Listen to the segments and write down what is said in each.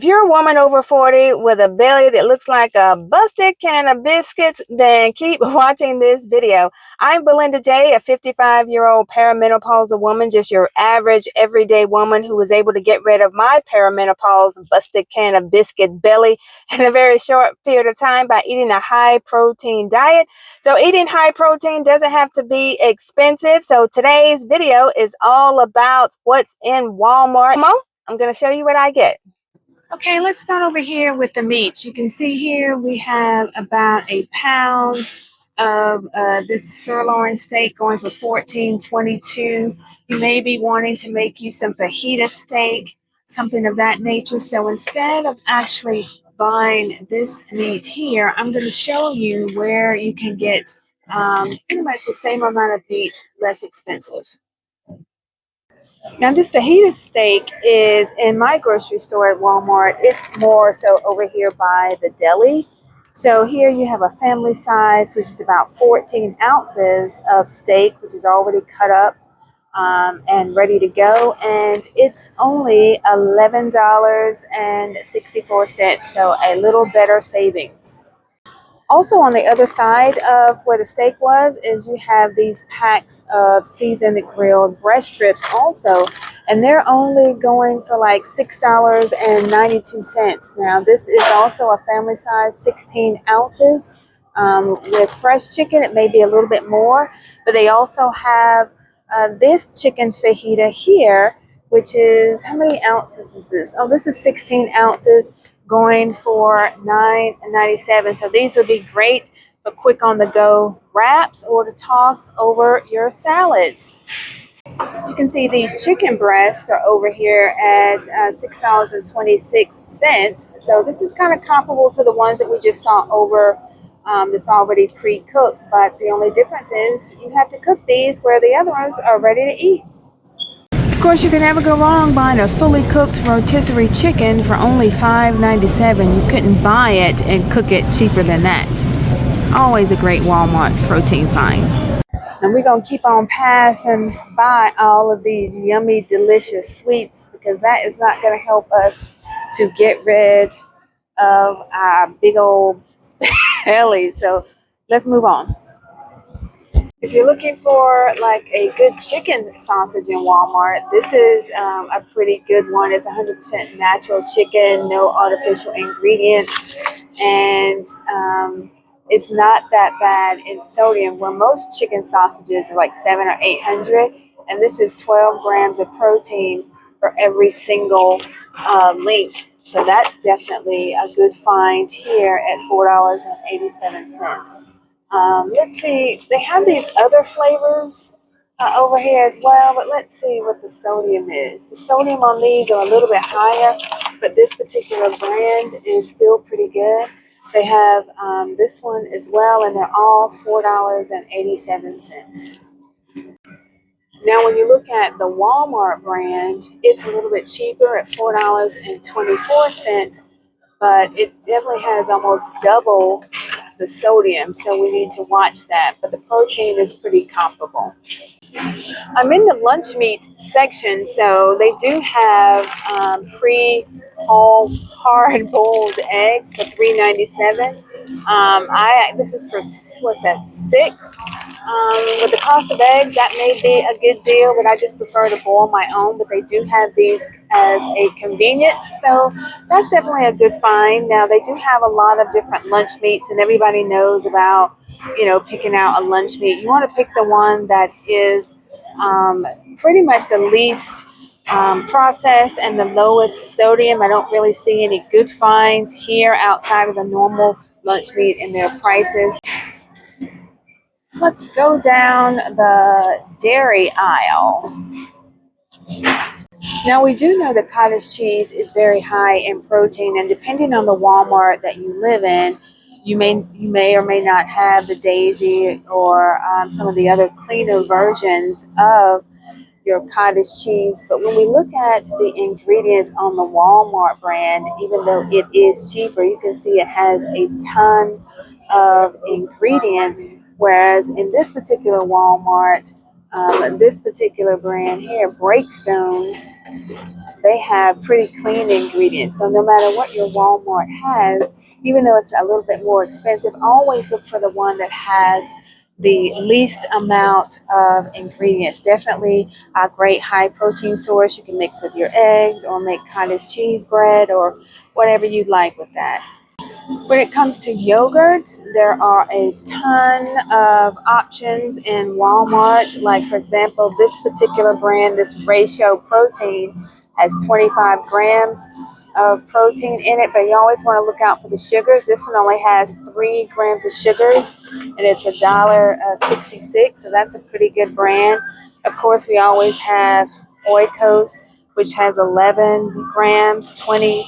If you're a woman over 40 with a belly that looks like a busted can of biscuits, then keep watching this video. I'm Belinda J, a 55-year-old perimenopausal woman, just your average everyday woman who was able to get rid of my perimenopause busted can of biscuit belly in a very short period of time by eating a high-protein diet. So eating high protein doesn't have to be expensive. So today's video is all about what's in Walmart. I'm going to show you what I get. Okay, let's start over here with the meats. You can see here we have about a pound of this sirloin steak going for $14.22. You may be wanting to make you some fajita steak, something of that nature. So instead of actually buying this meat here, I'm going to show you where you can get pretty much the same amount of meat, less expensive. Now this fajita steak is in my grocery store at Walmart. It's more so over here by the deli. So here you have a family size, which is about 14 ounces of steak, which is already cut up and ready to go. And it's only $11.64, so a little better savings. Also on the other side of where the steak was is you have these packs of seasoned grilled breast strips also, and they're only going for like $6.92. Now this is also a family size, 16 ounces. With fresh chicken it may be a little bit more, but they also have this chicken fajita here, which is, how many ounces is this? Oh, this is 16 ounces. Going for $9.97. So these would be great for quick on the go wraps or to toss over your salads. You can see these chicken breasts are over here at $6.26. So this is kind of comparable to the ones that we just saw over that's already pre-cooked, but the only difference is you have to cook these where the other ones are ready to eat. Of course, you can never go wrong buying a fully cooked rotisserie chicken for only $5.97. You couldn't buy it and cook it cheaper than that. Always a great Walmart protein find. And we're going to keep on passing by all of these yummy, delicious sweets because that is not going to help us to get rid of our big old bellies. So let's move on. If you're looking for like a good chicken sausage in Walmart, this is a pretty good one. It's 100% natural chicken, no artificial ingredients, and it's not that bad in sodium, where most chicken sausages are like 700 or 800, and this is 12 grams of protein for every single link. So that's definitely a good find here at $4.87. Let's see, they have these other flavors over here as well, but let's see what the sodium is. The sodium on these are a little bit higher, but this particular brand is still pretty good. They have this one as well, and they're all $4.87. Now, when you look at the Walmart brand, it's a little bit cheaper at $4.24, but it definitely has almost double the sodium, so we need to watch that, but the protein is pretty comparable. I'm in the lunch meat section, so they do have free whole hard boiled eggs for $3.97. This is for, what's that, 6? With the cost of eggs, that may be a good deal, but I just prefer to boil my own. But they do have these as a convenience, so that's definitely a good find. Now they do have a lot of different lunch meats, and everybody knows about, you know, picking out a lunch meat. You want to pick the one that is pretty much the least processed and the lowest sodium. I don't really see any good finds here outside of the normal lunch meat and their prices. Let's go down the dairy aisle. Now we do know that cottage cheese is very high in protein, and depending on the Walmart that you live in, you may or may not have the Daisy or some of the other cleaner versions of your cottage cheese. But when we look at the ingredients on the Walmart brand, even though it is cheaper, you can see it has a ton of ingredients, whereas in this particular Walmart, This particular brand here, Breakstones, they have pretty clean ingredients. So no matter what your Walmart has, even though it's a little bit more expensive, always look for the one that has the least amount of ingredients. Definitely a great high protein source you can mix with your eggs or make cottage cheese bread or whatever you'd like with that. When it comes to yogurt, there are a ton of options in Walmart. Like, for example, this particular brand, this Ratio Protein, has 25 grams of protein in it, but you always want to look out for the sugars. This one only has 3 grams of sugars, and it's $1.66, so that's a pretty good brand. Of course, we always have Oikos, which has 11 grams, 20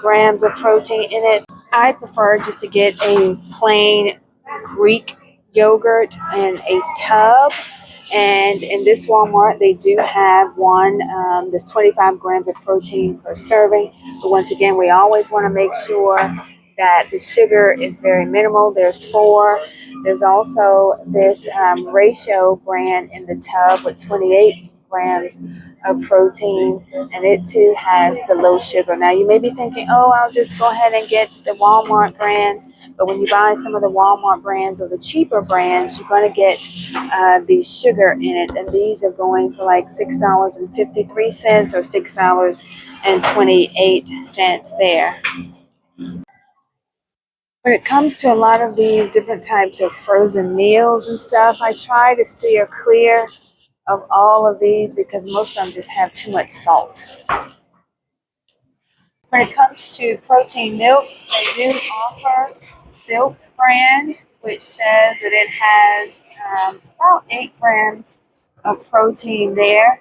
grams of protein in it. I prefer just to get a plain Greek yogurt in a tub. And in this Walmart, they do have one that's 25 grams of protein per serving. But once again, we always want to make sure that the sugar is very minimal. There's 4. There's also this Ratio brand in the tub with 28 grams of protein, and it too has the low sugar. Now you may be thinking, oh, I'll just go ahead and get the Walmart brand, but when you buy some of the Walmart brands or the cheaper brands, you're going to get the sugar in it, and these are going for like $6.53 or $6.28 there. When it comes to a lot of these different types of frozen meals and stuff, I try to steer clear of all of these because most of them just have too much salt. When it comes to protein milks, they do offer Silk's brand, which says that it has about 8 grams of protein there,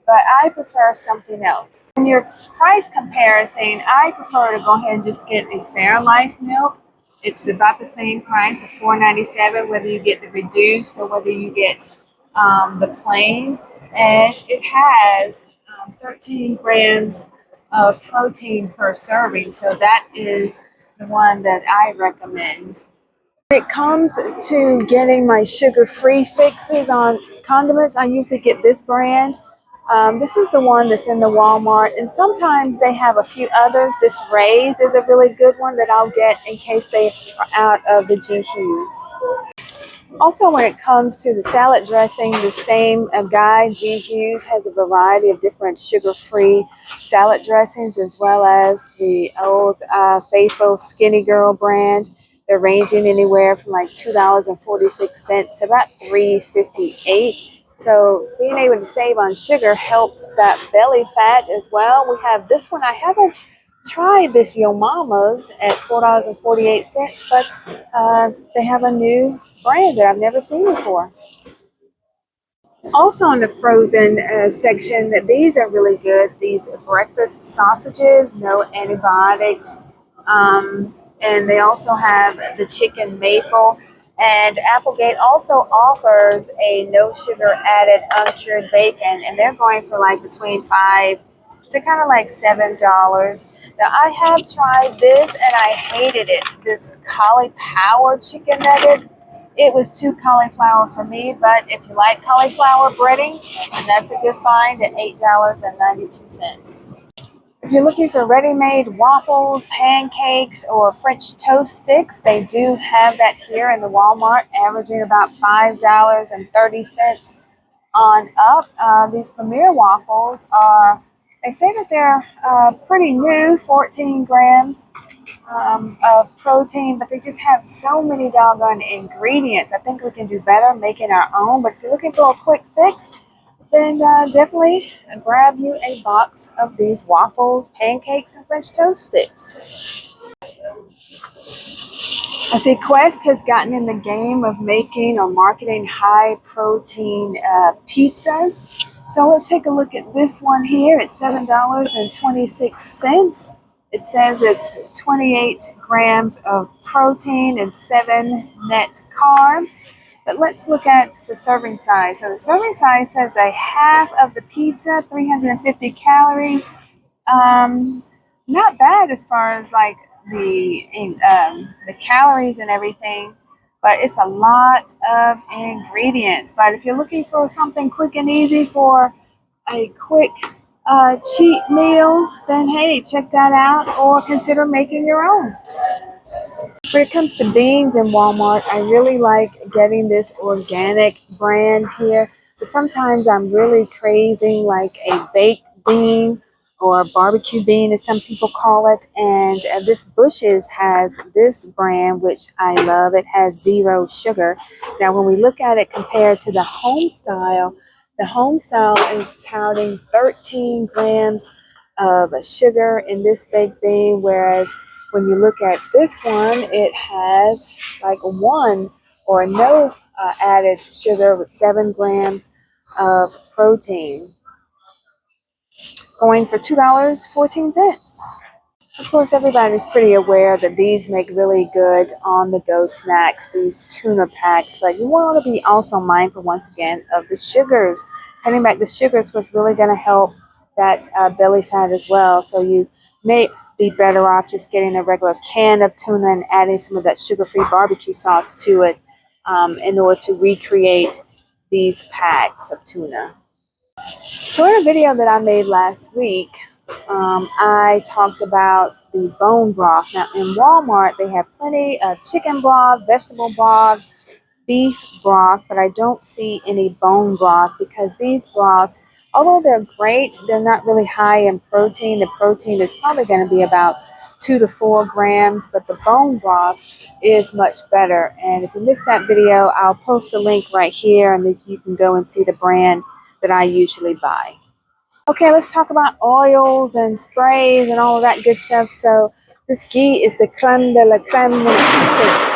but I prefer something else. In your price comparison, I prefer to go ahead and just get a Fairlife milk. It's about the same price of $4.97, whether you get the reduced or whether you get the plain, and it has 13 grams of protein per serving, so that is the one that I recommend. When it comes to getting my sugar-free fixes on condiments, I usually get this brand. This is the one that's in the Walmart, and sometimes they have a few others. This Raised is a really good one that I'll get in case they are out of the G Hughes. Also, when it comes to the salad dressing, the same guy, G Hughes, has a variety of different sugar-free salad dressings, as well as the old faithful Skinny Girl brand. They're ranging anywhere from like $2.46 to about $3.58. So being able to save on sugar helps that belly fat as well. We have this one. I haven't tried this Yo Mama's at $4.48, but they have a new brand that I've never seen before. Also in the frozen section, these are really good. These breakfast sausages, no antibiotics. And they also have the chicken maple. And Applegate also offers a no sugar added uncured bacon, and they're going for like between $5 to kind of like $7. Now I have tried this and I hated it. This cauliflower chicken nuggets. It was too cauliflower for me, but if you like cauliflower breading, then that's a good find at $8.92. If you're looking for ready-made waffles, pancakes, or French toast sticks, they do have that here in the Walmart, averaging about $5.30 on up. These Premier waffles are, they say that they're pretty new, 14 grams of protein, but they just have so many doggone ingredients. I think we can do better making our own, but if you're looking for a quick fix, then definitely grab you a box of these waffles, pancakes, and French toast sticks. I see Quest has gotten in the game of making or marketing high protein pizzas. So let's take a look at this one here. It's $7.26. It says it's 28 grams of protein and 7 net carbs. But let's look at the serving size. So the serving size says a half of the pizza, 350 calories. Not bad as far as like the calories and everything. but it's a lot of ingredients. But if you're looking for something quick and easy for a quick cheat meal, then hey, check that out or consider making your own. When it comes to beans in Walmart, I really like getting this organic brand here. But sometimes I'm really craving like a baked bean or a barbecue bean, as some people call it. And this Bush's has this brand, which I love. It has 0 sugar. Now, when we look at it compared to the home style is touting 13 grams of sugar in this baked bean, whereas when you look at this one, it has like 1 or no added sugar with 7 grams of protein, going for $2.14. Of course, everybody's pretty aware that these make really good on-the-go snacks, these tuna packs, but you want to be also mindful, once again, of the sugars. Cutting back the sugars was really going to help that belly fat as well, so you may be better off just getting a regular can of tuna and adding some of that sugar-free barbecue sauce to it in order to recreate these packs of tuna. So in a video that I made last week, I talked about the bone broth. Now in Walmart, they have plenty of chicken broth, vegetable broth, beef broth, but I don't see any bone broth because these broths, although they're great, they're not really high in protein. The protein is probably going to be about 2 to 4 grams, but the bone broth is much better. And if you missed that video, I'll post a link right here and then you can go and see the brand that I usually buy. Okay, let's talk about oils and sprays and all of that good stuff. So this ghee is the creme de la creme when it comes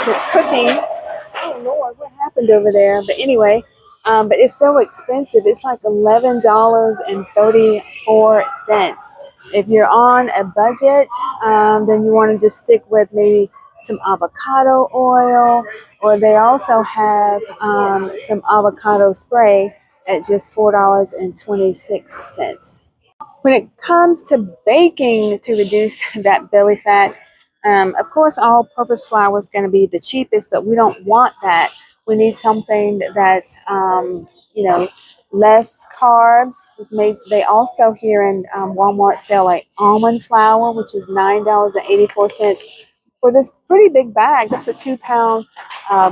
to cooking. Oh Lord, what happened over there? But anyway, but it's so expensive. It's like $11.34. If you're on a budget, then you want to just stick with maybe some avocado oil, or they also have some avocado spray at just $4.26. When it comes to baking to reduce that belly fat, of course, all-purpose flour is going to be the cheapest, but we don't want that. We need something that's, less carbs. They also here in Walmart sell like almond flour, which is $9.84 for this pretty big bag. That's a 2-pound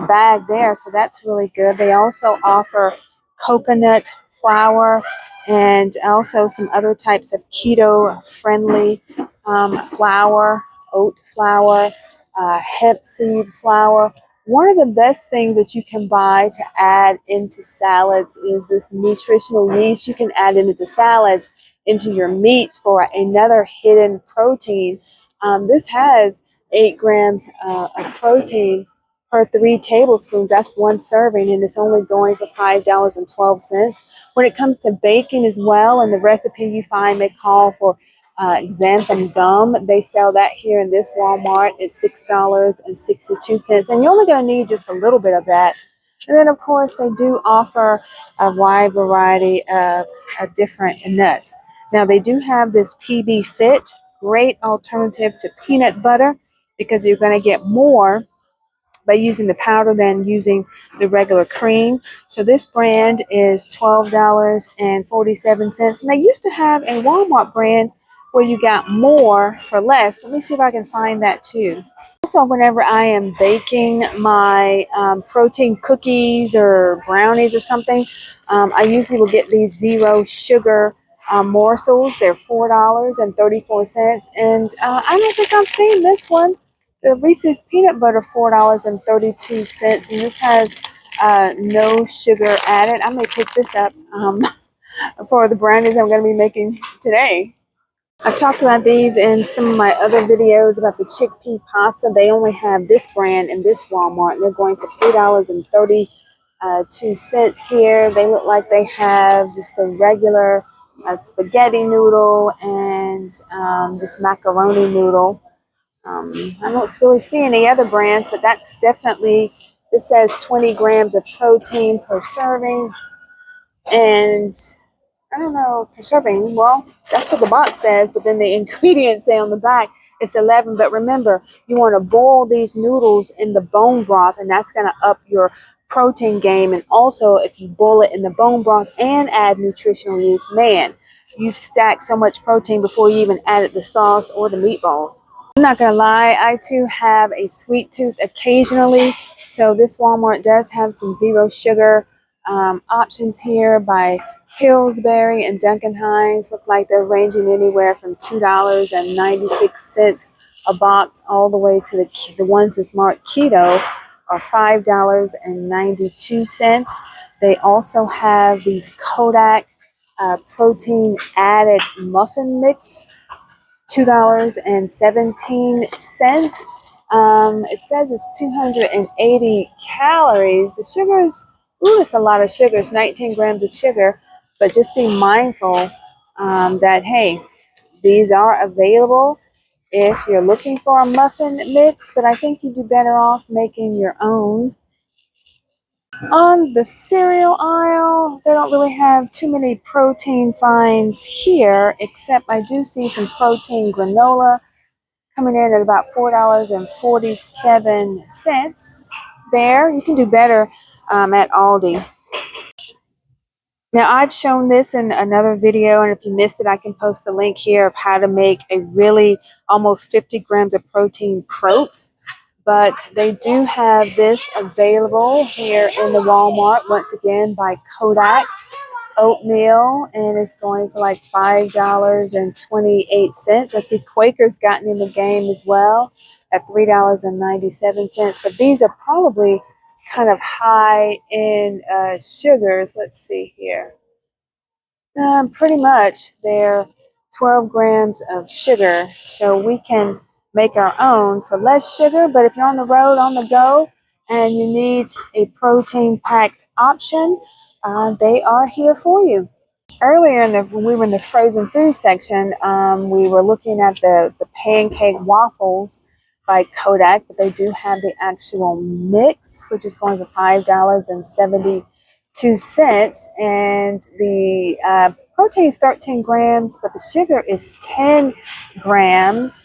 bag there, so that's really good. They also offer coconut flour and also some other types of keto-friendly flour, oat flour, hemp seed flour. One of the best things that you can buy to add into salads is this nutritional yeast. You can add it into salads, into your meats for another hidden protein. This has 8 grams of protein per 3 tablespoons. That's 1 serving, and it's only going for $5.12. When it comes to baking as well, and the recipe you find may call for xanthan gum, they sell that here in this Walmart. It's $6.62, and you're only going to need just a little bit of that. And then, of course, they do offer a wide variety of different nuts. Now, they do have this PB Fit, great alternative to peanut butter, because you're going to get more by using the powder than using the regular cream. So this brand is $12.47. And they used to have a Walmart brand where you got more for less. Let me see if I can find that too. Also, whenever I am baking my protein cookies or brownies or something, I usually will get these 0 sugar morsels. They're $4.34. And I don't think I've seen this one. The Reese's Peanut Butter, $4.32, and this has no sugar added. I may pick this up for the brownies I'm going to be making today. I've talked about these in some of my other videos about the chickpea pasta. They only have this brand in this Walmart, and they're going for $3.32 here. They look like they have just the regular spaghetti noodle and this macaroni noodle. I don't really see any other brands, but that's definitely, this says 20 grams of protein per serving, and I don't know, per serving, well, that's what the box says, but then the ingredients say on the back it's 11. But remember, you want to boil these noodles in the bone broth, and that's going to up your protein game. And also, if you boil it in the bone broth and add nutritional yeast, man, you've stacked so much protein before you even added the sauce or the meatballs. I'm not gonna lie, I too have a sweet tooth occasionally. So this Walmart does have some zero sugar options here by Pillsbury and Duncan Hines. Look like they're ranging anywhere from $2.96 a box all the way to the ones that's marked keto are $5.92. They also have these Kodak protein added muffin mix, $2.17. It says it's 280 calories. The sugars, ooh, it's a lot of sugar. It's 19 grams of sugar. But just be mindful that, hey, these are available if you're looking for a muffin mix, but I think you'd do better off making your own. On the cereal aisle, they don't really have too many protein finds here, except I do see some protein granola coming in at about $4.47 there. You can do better at Aldi. Now, I've shown this in another video, and if you missed it, I can post the link here of how to make a really almost 50 grams of protein protes. But they do have this available here in the Walmart, once again, by Kodak. Oatmeal, and it's going for like $5.28. I see Quaker's gotten in the game as well at $3.97. But these are probably kind of high in sugars. Let's see here. Pretty much they're 12 grams of sugar, so we can make our own for less sugar. But if you're on the road, on the go, and you need a protein packed option, they are here for you. Earlier when we were in the frozen food section, we were looking at the pancake waffles by Kodak, but they do have the actual mix, which is going for $5.72, and the protein is 13 grams, but the sugar is 10 grams.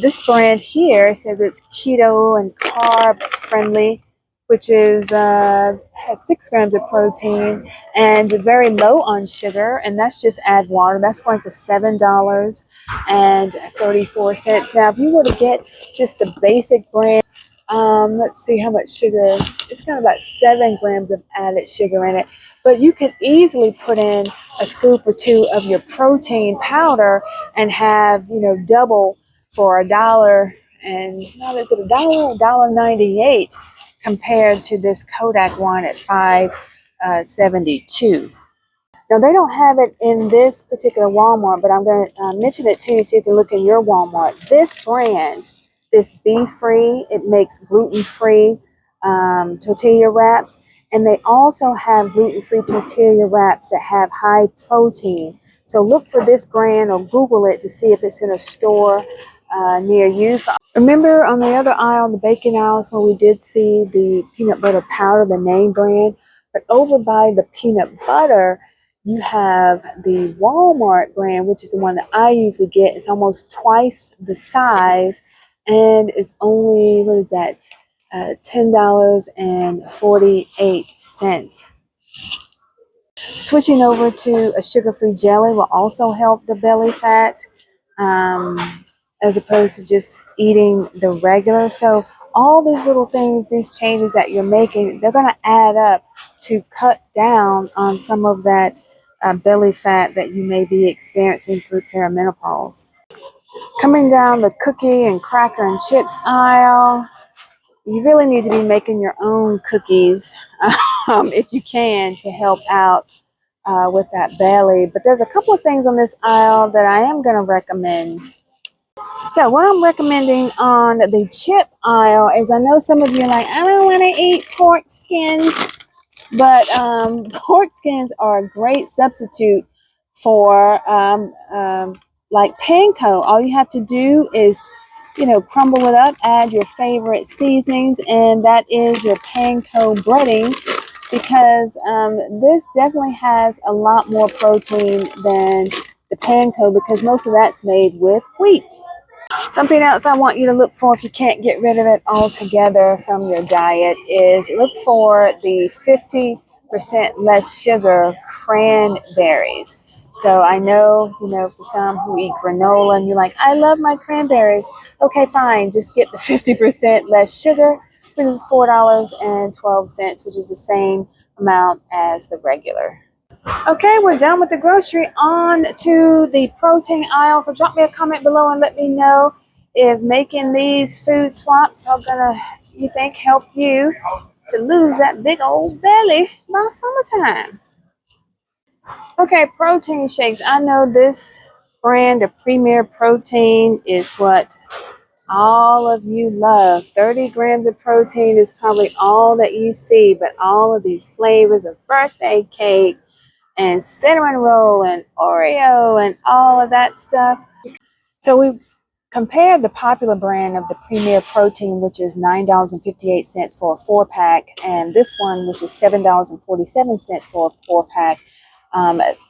This brand here says it's keto and carb friendly, which is has 6 grams of protein and very low on sugar, and that's just add water. That's going for $7.34. Now, if you were to get just the basic brand, let's see how much sugar. It's got about 7 grams of added sugar in it, but you can easily put in a scoop or two of your protein powder and have, double for $1. And now is it $1, $1.98 compared to this Kodak one at $5.72. Now, they don't have it in this particular Walmart, but I'm going to mention it to you so you can look in your Walmart. This brand, this Be-Free, it makes gluten-free tortilla wraps, and they also have gluten-free tortilla wraps that have high protein. So look for this brand or Google it to see if it's in a store near you. Remember on the other aisle, the bacon aisles, where we did see the peanut butter powder, the name brand, but over by the peanut butter, you have the Walmart brand, which is the one that I usually get. It's almost twice the size, and it's only, what is that, $10.48. Switching over to a sugar-free jelly will also help the belly fat, as opposed to just eating the regular. So all these little things, these changes that you're making, they're going to add up to cut down on some of that belly fat that you may be experiencing through perimenopause. Coming down the cookie and cracker and chips aisle, you really need to be making your own cookies if you can, to help out with that belly. But there's a couple of things on this aisle that I am going to recommend. So what I'm recommending on the chip aisle is, I know some of you are like, I don't want to eat pork skins, but pork skins are a great substitute for like panko. All you have to do is, crumble it up, add your favorite seasonings, and that is your panko breading, because this definitely has a lot more protein than the panko, because most of that's made with wheat. Something else I want you to look for if you can't get rid of it altogether from your diet is look for the 50% less sugar cranberries. So I know, for some who eat granola and you're like, I love my cranberries. Okay, fine. Just get the 50% less sugar, which is $4.12, which is the same amount as the regular. Okay, we're done with the grocery. On to the protein aisle. So drop me a comment below and let me know if making these food swaps are gonna, you think, help you to lose that big old belly by summertime. Okay, protein shakes. I know this brand of Premier Protein is what all of you love. 30 grams of protein is probably all that you see, but all of these flavors of birthday cake and cinnamon roll and Oreo and all of that stuff. So we compared the popular brand of the Premier Protein, which is $9.58 for a 4-pack, and this one, which is $7.47 for a 4-pack.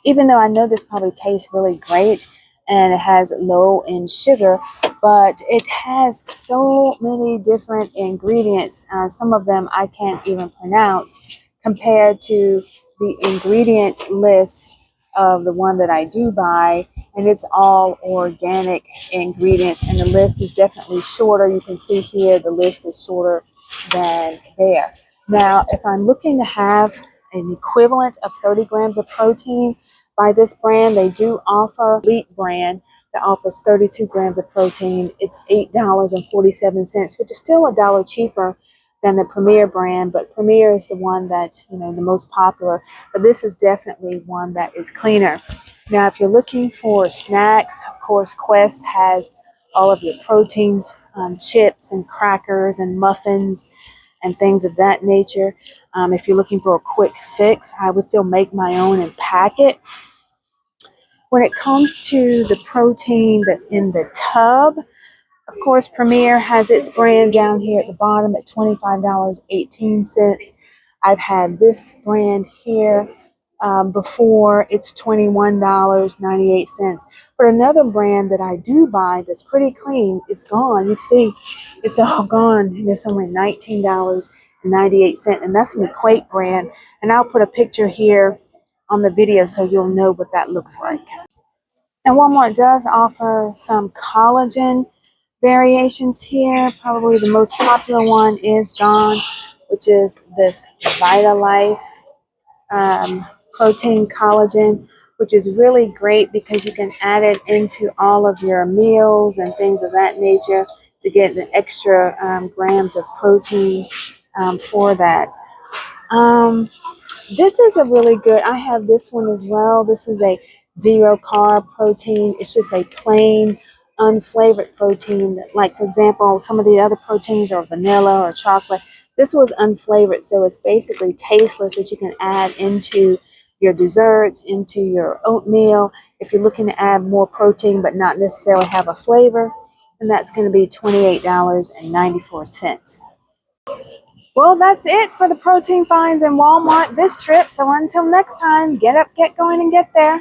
Even though I know this probably tastes really great and it has low in sugar, but it has so many different ingredients. Some of them I can't even pronounce compared to the ingredient list of the one that I do buy, and it's all organic ingredients, and the list is definitely shorter. You can see here the list is shorter than there. Now, if I'm looking to have an equivalent of 30 grams of protein by this brand, they do offer Elite brand that offers 32 grams of protein. It's $8.47, which is still $1 cheaper than the Premier brand, but Premier is the one that, the most popular, but this is definitely one that is cleaner. Now, if you're looking for snacks, of course, Quest has all of your protein chips and crackers and muffins and things of that nature. If you're looking for a quick fix, I would still make my own and pack it. When it comes to the protein that's in the tub, of course, Premier has its brand down here at the bottom at $25.18. I've had this brand here before. It's $21.98. But another brand that I do buy that's pretty clean is gone. You see, it's all gone, and it's only $19.98, and that's an Equate brand. And I'll put a picture here on the video so you'll know what that looks like. And Walmart does offer some collagen variations here. Probably the most popular one is gone, which is this Vitalife protein collagen, which is really great because you can add it into all of your meals and things of that nature to get the extra grams of protein for that. This is a really good, I have this one as well. This is a 0 carb protein. It's just a plain unflavored protein. Like, for example, some of the other proteins are vanilla or chocolate. This was unflavored, so it's basically tasteless that you can add into your desserts, into your oatmeal. If you're looking to add more protein but not necessarily have a flavor, and that's going to be $28.94. Well, that's it for the protein finds in Walmart this trip. So until next time, get up, get going, and get there.